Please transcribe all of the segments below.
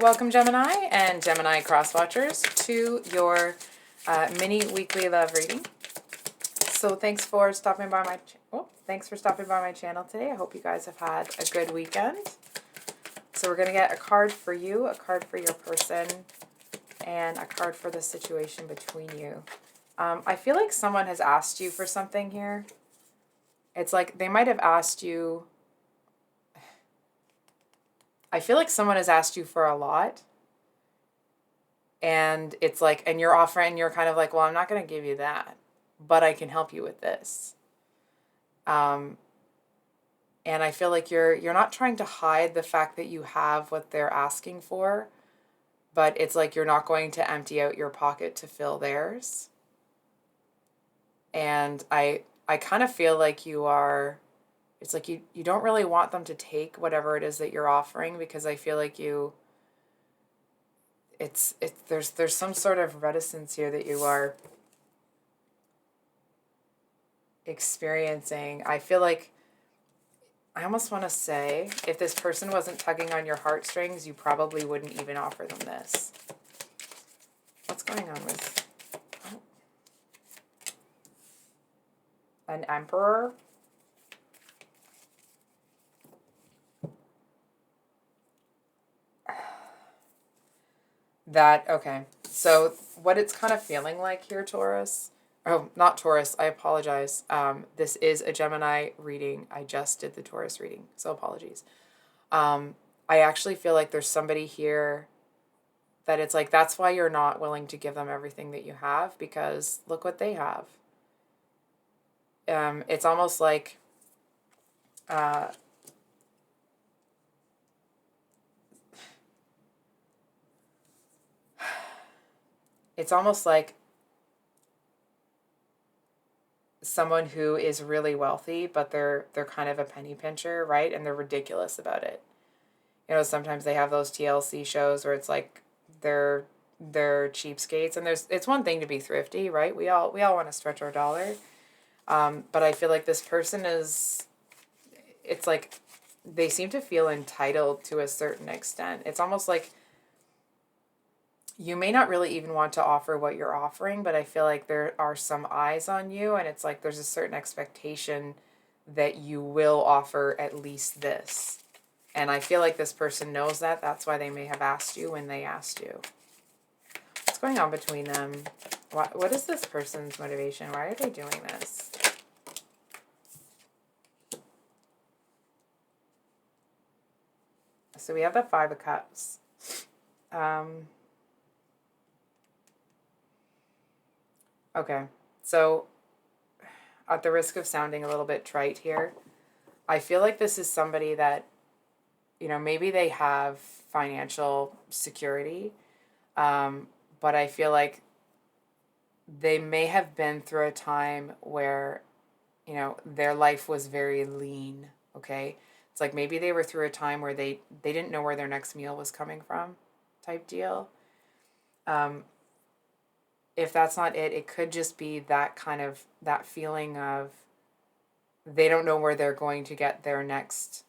Welcome, Gemini and Gemini cross-watchers, to your mini weekly love reading. So thanks for stopping by my channel today. I hope you guys have had a good weekend. So we're going to get a card for you, a card for your person, and a card for the situation between you. I feel like someone has asked you for something here. It's like they might have asked you. I feel like someone has asked you for a lot. And it's like, and you're offering, you're kind of like, well, I'm not going to give you that, but I can help you with this. And I feel like you're not trying to hide the fact that you have what they're asking for, but it's like you're not going to empty out your pocket to fill theirs. And I kind of feel like it's like you don't really want them to take whatever it is that you're offering, because I feel like there's some sort of reticence here that you are experiencing. I feel like I almost want to say, if this person wasn't tugging on your heartstrings, you probably wouldn't even offer them this. What's going on with an emperor? Okay. So what it's kind of feeling like here, Taurus. Oh, not Taurus. I apologize. This is a Gemini reading. I just did the Taurus reading, so apologies. I actually feel like there's somebody here that it's like, that's why you're not willing to give them everything that you have, because look what they have. It's almost like it's almost like someone who is really wealthy, but they're kind of a penny pincher, right? And they're ridiculous about it. You know, sometimes they have those TLC shows where it's like they're cheapskates, and it's one thing to be thrifty, right? We all want to stretch our dollar. But I feel like this person it's like they seem to feel entitled to a certain extent. It's almost like you may not really even want to offer what you're offering, but I feel like there are some eyes on you, and it's like there's a certain expectation that you will offer at least this. And I feel like this person knows that. That's why they may have asked you when they asked you. What's going on between them? What is this person's motivation? Why are they doing this? So we have the Five of Cups. Okay, so at the risk of sounding a little bit trite here, I feel like this is somebody that, you know, maybe they have financial security, but I feel like they may have been through a time where, you know, their life was very lean, okay? It's like maybe they were through a time where they didn't know where their next meal was coming from, type deal. If that's not it, it could just be that feeling of they don't know where they're going to get their next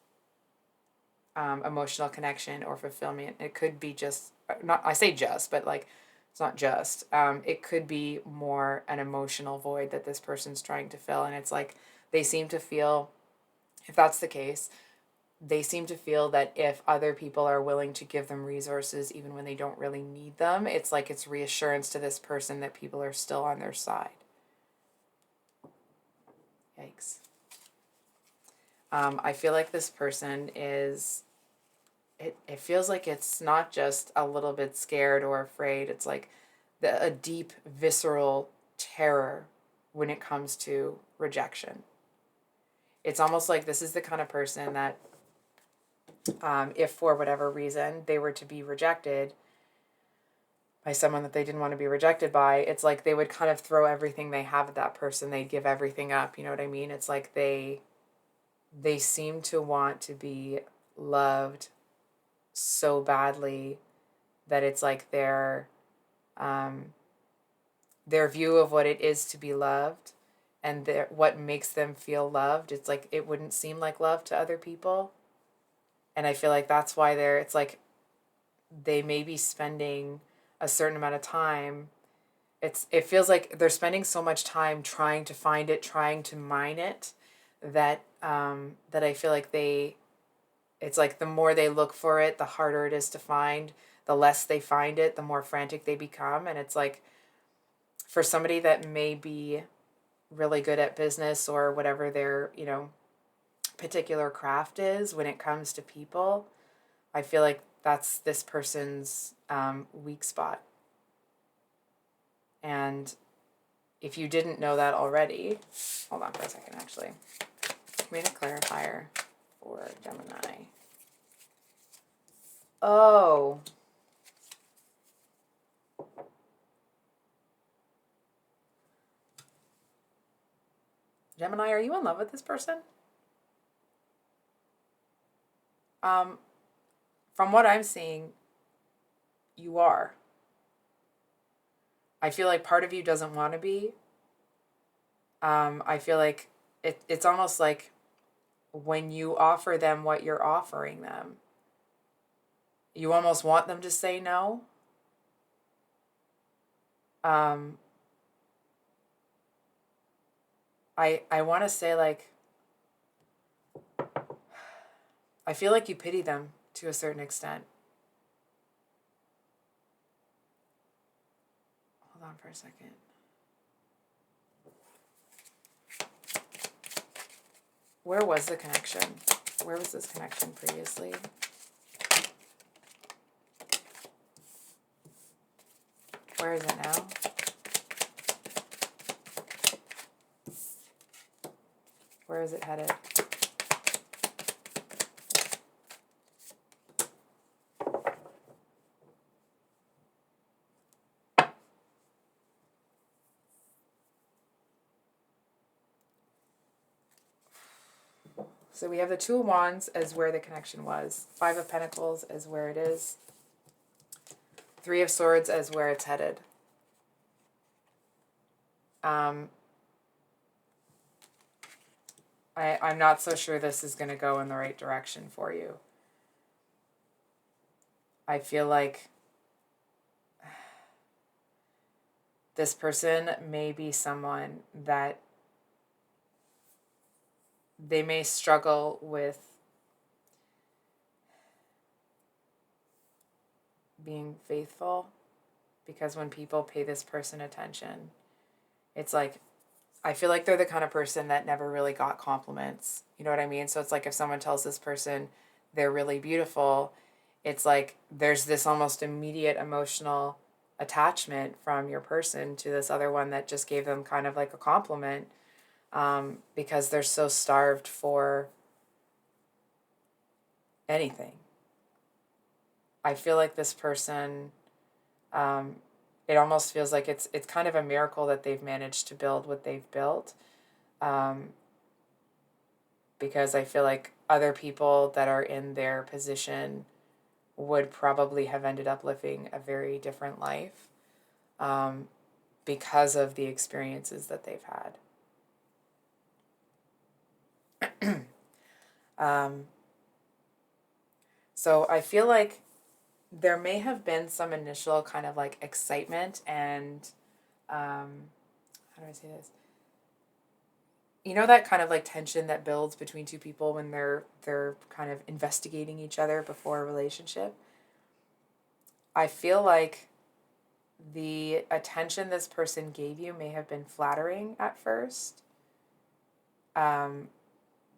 emotional connection or fulfillment. It could be just, not, I say just, but like, it's not just. It could be more an emotional void that this person's trying to fill. And it's like, they seem to feel, if that's the case, they seem to feel that if other people are willing to give them resources even when they don't really need them, it's like it's reassurance to this person that people are still on their side. Yikes. I feel like this person is, it feels like it's not just a little bit scared or afraid. It's like a deep, visceral terror when it comes to rejection. It's almost like this is the kind of person that if for whatever reason they were to be rejected by someone that they didn't want to be rejected by, it's like they would kind of throw everything they have at that person. They'd give everything up. You know what I mean? It's like they seem to want to be loved so badly that it's like their view of what it is to be loved and what makes them feel loved, it's like it wouldn't seem like love to other people. And I feel like that's why it's like they may be spending a certain amount of time. It feels like they're spending so much time trying to find it, trying to mine it, that that I feel like it's like the more they look for it, the harder it is to find. The less they find it, the more frantic they become. And it's like, for somebody that may be really good at business or whatever their, particular craft is when it comes to people, I feel like that's this person's weak spot. And if you didn't know that already, hold on for a second, actually. I made a clarifier for Gemini. Oh. Gemini, are you in love with this person? From what I'm seeing, you are. I feel like part of you doesn't want to be. I feel like it's almost like when you offer them what you're offering them, you almost want them to say no. I want to say, like, I feel like you pity them to a certain extent. Hold on for a second. Where was the connection? Where was this connection previously? Where is it now? Where is it headed? So we have the Two of Wands as where the connection was. Five of Pentacles as where it is. Three of Swords as where it's headed. I'm not so sure this is going to go in the right direction for you. I feel like this person may be someone that they may struggle with being faithful, because when people pay this person attention, it's like, I feel like they're the kind of person that never really got compliments. You know what I mean? So it's like if someone tells this person they're really beautiful, it's like there's this almost immediate emotional attachment from your person to this other one that just gave them kind of like a compliment, because they're so starved for anything. I feel like this person, it almost feels like it's kind of a miracle that they've managed to build what they've built, because I feel like other people that are in their position would probably have ended up living a very different life, because of the experiences that they've had. So I feel like there may have been some initial kind of like excitement and, how do I say this? You know, that kind of like tension that builds between two people when they're kind of investigating each other before a relationship. I feel like the attention this person gave you may have been flattering at first.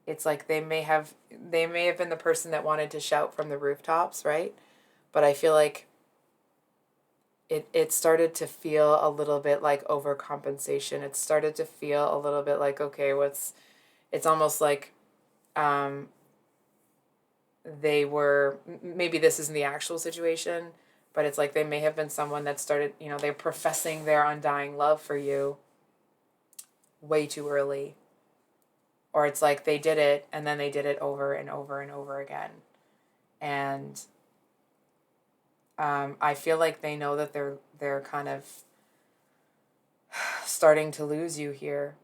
It's like they may have been the person that wanted to shout from the rooftops, right? But I feel like it started to feel a little bit like overcompensation. It started to feel a little bit like, okay, it's almost like they were, maybe this isn't the actual situation, but it's like they may have been someone that started, they're professing their undying love for you way too early. Or it's like they did it and then they did it over and over and over again. And I feel like they know that they're kind of starting to lose you here.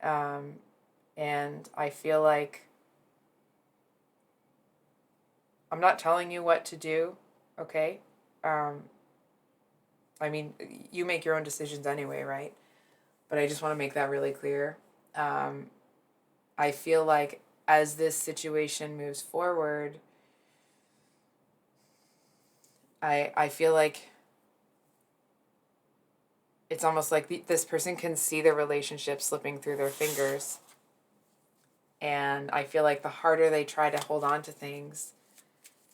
And I feel like I'm not telling you what to do, okay? Um, I mean, you make your own decisions anyway, right? But I just want to make that really clear. Um, I feel like as this situation moves forward, I feel like it's almost like this person can see the relationship slipping through their fingers. And I feel like the harder they try to hold on to things,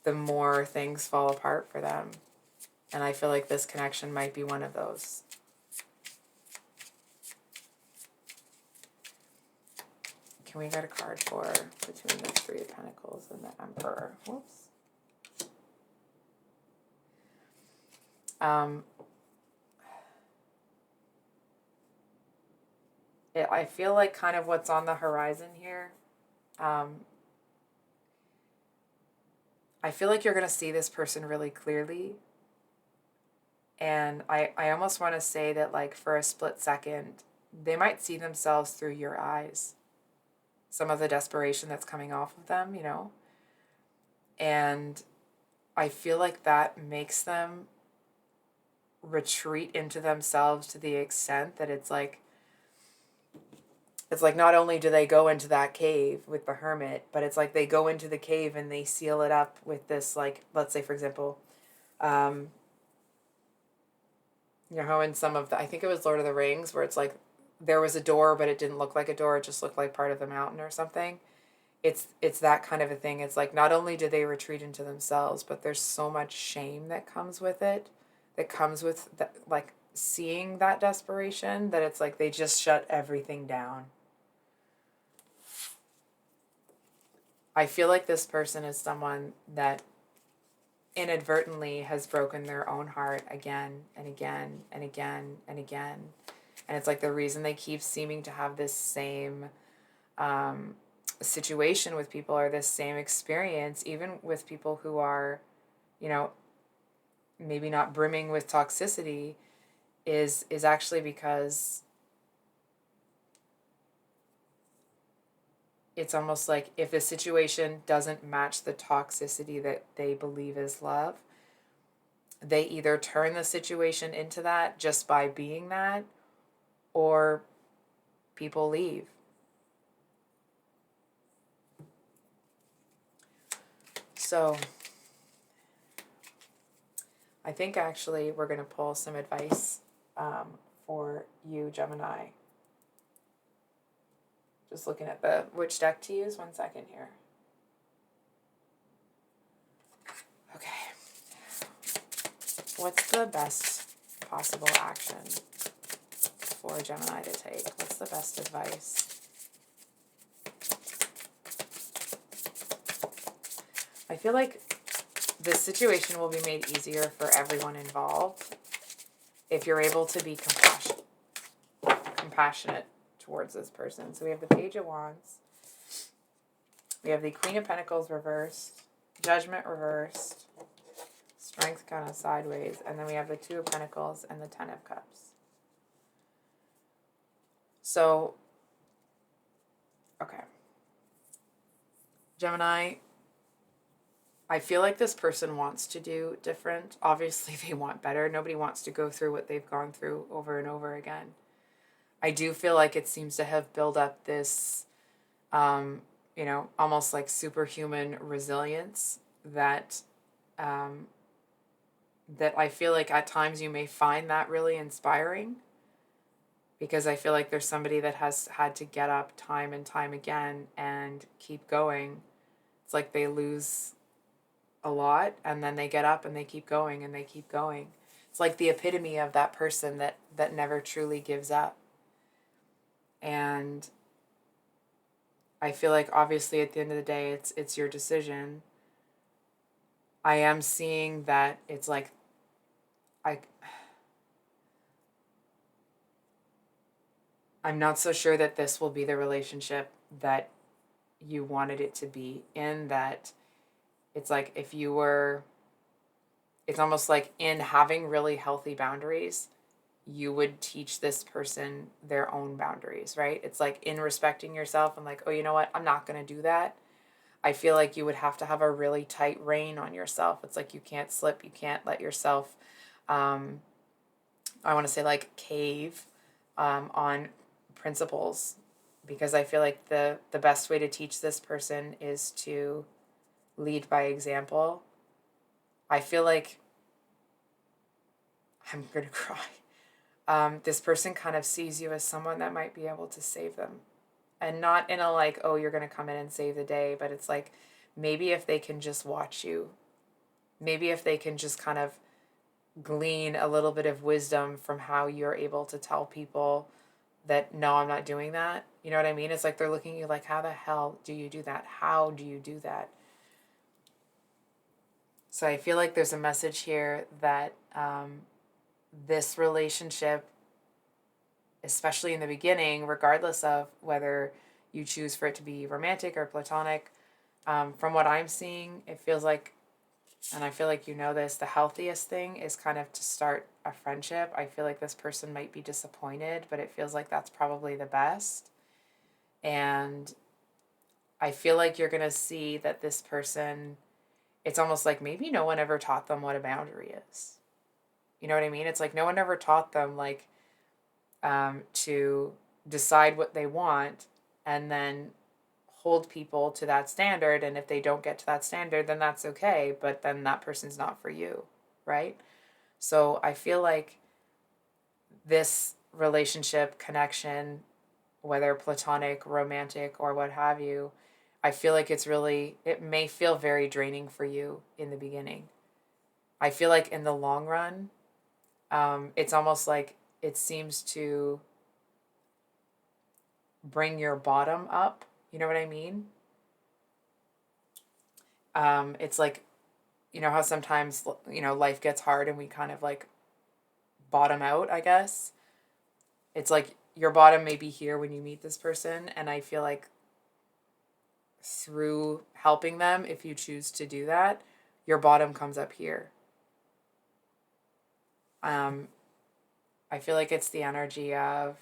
the more things fall apart for them. And I feel like this connection might be one of those. Can we get a card for between the Three of Pentacles and the Emperor? Whoops. I feel like kind of what's on the horizon here. I feel like you're going to see this person really clearly. And I almost want to say that, like, for a split second, they might see themselves through your eyes. Some of the desperation that's coming off of them, you know? And I feel like that makes them retreat into themselves to the extent that it's like not only do they go into that cave with the hermit, but it's like they go into the cave and they seal it up with this, like, let's say, for example, you know how in some of the, I think it was Lord of the Rings, where it's like there was a door, but it didn't look like a door, it just looked like part of the mountain or something. It's that kind of a thing. It's like not only do they retreat into themselves, but there's so much shame that comes with it, that comes with like seeing that desperation, that it's like they just shut everything down. I feel like this person is someone that inadvertently has broken their own heart again and again and again and again. And it's like the reason they keep seeming to have this same situation with people, or this same experience, even with people who are, you know, maybe not brimming with toxicity, is actually because it's almost like if the situation doesn't match the toxicity that they believe is love, they either turn the situation into that just by being that, or people leave. So I think actually we're going to pull some advice for you, Gemini. Just looking at which deck to use. 1 second here. Okay. What's the best possible action for Gemini to take? What's the best advice? I feel like this situation will be made easier for everyone involved if you're able to be compassionate towards this person. So we have the Page of Wands. We have the Queen of Pentacles reversed, Judgment reversed, Strength kind of sideways, and then we have the Two of Pentacles and the Ten of Cups. So, okay. Gemini, I feel like this person wants to do different. Obviously, they want better. Nobody wants to go through what they've gone through over and over again. I do feel like it seems to have built up this, you know, almost like superhuman resilience that, that I feel like at times you may find that really inspiring, because I feel like there's somebody that has had to get up time and time again and keep going. It's like they lose a lot and then they get up and they keep going and they keep going. It's like the epitome of that person that never truly gives up. And I feel like obviously at the end of the day, it's your decision. I am seeing that it's like, I'm not so sure that this will be the relationship that you wanted it to be, in that it's like if you were, it's almost like in having really healthy boundaries, you would teach this person their own boundaries, right? It's like in respecting yourself and like, oh, you know what? I'm not going to do that. I feel like you would have to have a really tight rein on yourself. It's like you can't slip, you can't let yourself, um, I want to say like cave on principles, because I feel like the best way to teach this person is to lead by example. I feel like I'm going to cry. This person kind of sees you as someone that might be able to save them. And not in a like, oh, you're going to come in and save the day, but it's like maybe if they can just watch you, maybe if they can just kind of glean a little bit of wisdom from how you're able to tell people that, no, I'm not doing that. You know what I mean? It's like they're looking at you like, how the hell do you do that? How do you do that? So I feel like there's a message here that this relationship, especially in the beginning, regardless of whether you choose for it to be romantic or platonic, from what I'm seeing, it feels like, and I feel like you know this, the healthiest thing is kind of to start a friendship. I feel like this person might be disappointed, but it feels like that's probably the best. And I feel like you're going to see that this person, it's almost like maybe no one ever taught them what a boundary is. You know what I mean? It's like no one ever taught them like to decide what they want and then hold people to that standard. And if they don't get to that standard, then that's okay. But then that person's not for you, right? So I feel like this relationship connection, whether platonic, romantic, or what have you, I feel like it may feel very draining for you in the beginning. I feel like in the long run, it's almost like it seems to bring your bottom up. You know what I mean? It's like, you know how sometimes, life gets hard and we kind of like bottom out, I guess. It's like your bottom may be here when you meet this person. And I feel like through helping them, if you choose to do that, your bottom comes up here. I feel like it's the energy of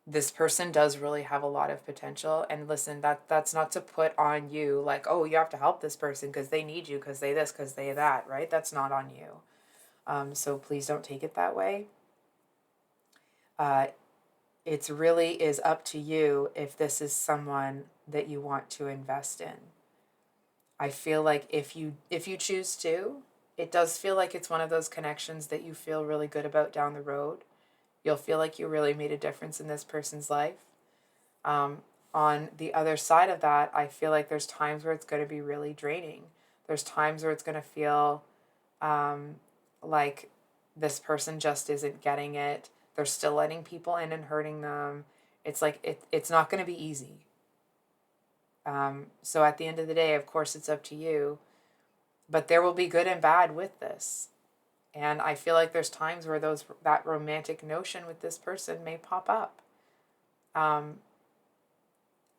this person does really have a lot of potential. And listen, that's not to put on you like, oh, you have to help this person because they need you, because they this, because they that, right? That's not on you. So please don't take it that way. It's really is up to you if this is someone that you want to invest in. I feel like if you choose to, it does feel like it's one of those connections that you feel really good about down the road. You'll feel like you really made a difference in this person's life. On the other side of that, I feel like there's times where it's going to be really draining. There's times where it's going to feel like this person just isn't getting it. They're still letting people in and hurting them. It's like it's not going to be easy. So at the end of the day, of course, it's up to you. But there will be good and bad with this. And I feel like there's times where that romantic notion with this person may pop up. And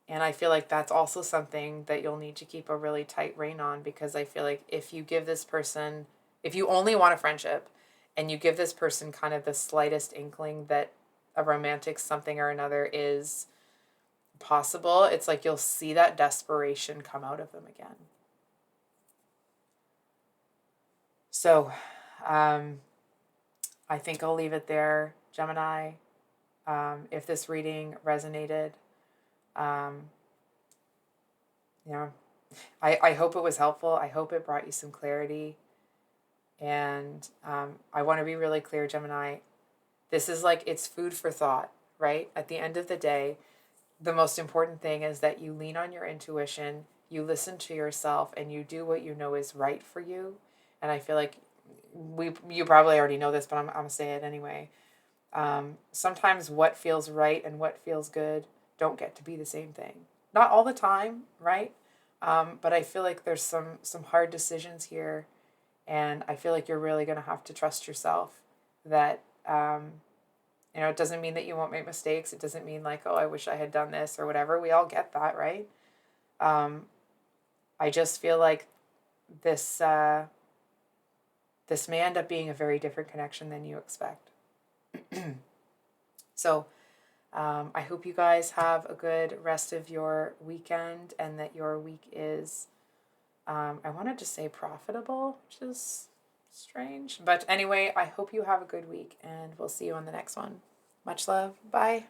I feel like that's also something that you'll need to keep a really tight rein on, because I feel like if you only want a friendship and you give this person kind of the slightest inkling that a romantic something or another is possible, it's like you'll see that desperation come out of them again. So, I think I'll leave it there, Gemini. If this reading resonated, I hope it was helpful. I hope it brought you some clarity. And I want to be really clear, Gemini. This is like, it's food for thought, right? At the end of the day, the most important thing is that you lean on your intuition, you listen to yourself, and you do what you know is right for you. And I feel like you probably already know this, but I'm going to say it anyway. Sometimes what feels right and what feels good don't get to be the same thing. Not all the time, right? But I feel like there's some hard decisions here, and I feel like you're really going to have to trust yourself that, it doesn't mean that you won't make mistakes. It doesn't mean like, oh, I wish I had done this or whatever. We all get that, right? I just feel like this may end up being a very different connection than you expect. So I hope you guys have a good rest of your weekend and that your week is, I wanted to say profitable, which is strange. But anyway, I hope you have a good week and we'll see you on the next one. Much love. Bye.